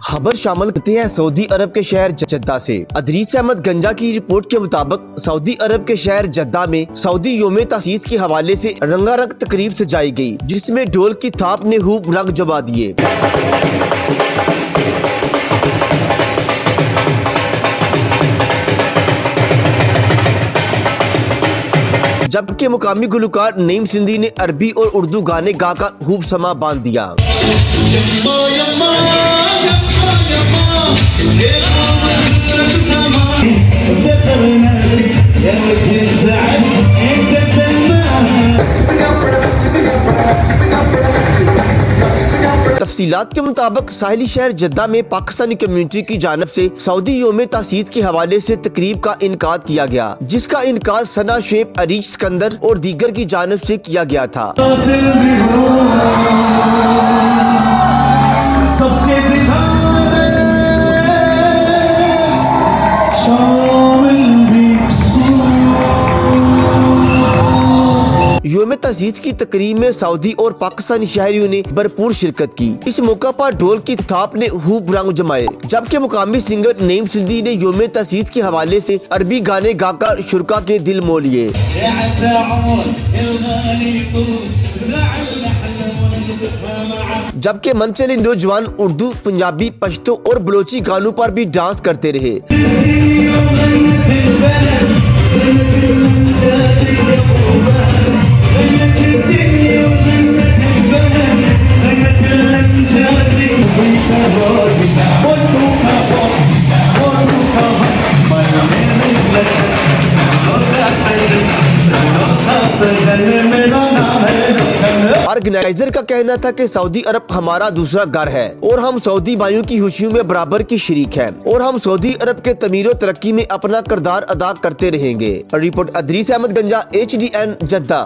खबर शामिल करते हैं सऊदी अरब के शहर जद्दा से। अदरीस अहमद गंजा की रिपोर्ट के मुताबिक सऊदी अरब के शहर जद्दा में सऊदी योम तासीस के हवाले से रंगारंग तकरीब सजाई गई, जिसमें ढोल की थाप ने खूब रंग जमा दिए। जबकि मुकामी गुलकार नईम सिंधी ने अरबी और उर्दू गाने गाकर खूब समा बांध दिया। तफसीलात के मुताबिक साहिली शहर जद्दा में पाकिस्तानी कम्युनिटी की जानिब से सऊदी योम तासीस के हवाले से तकरीब का इनकाद किया गया, जिसका इनकाद सना शेब अरीज सिकंदर और दीगर की जानिब से किया गया था। योम तासीस की तकरीब में सऊदी और पाकिस्तानी शहरियों ने भरपूर शिरकत की। इस मौका पर ढोल की थाप ने खूब रंग जमाए, जबकि मुकामी सिंगर नईम सिंधी ने योम तासीस के हवाले से अरबी गाने गाकर शुरका के दिल मोह लिए। जबकि मनचले नौजवान उर्दू, पंजाबी, पश्तो और बलोची गानों पर भी डांस करते रहे। ऑर्गेनाइजर का कहना था कि सऊदी अरब हमारा दूसरा घर है और हम सऊदी भाइयों की खुशियों में बराबर की शरीक हैं और हम सऊदी अरब के तमीर और तरक्की में अपना किरदार अदा करते रहेंगे। रिपोर्ट अदरीस अहमद गंजा, HDN जद्दा।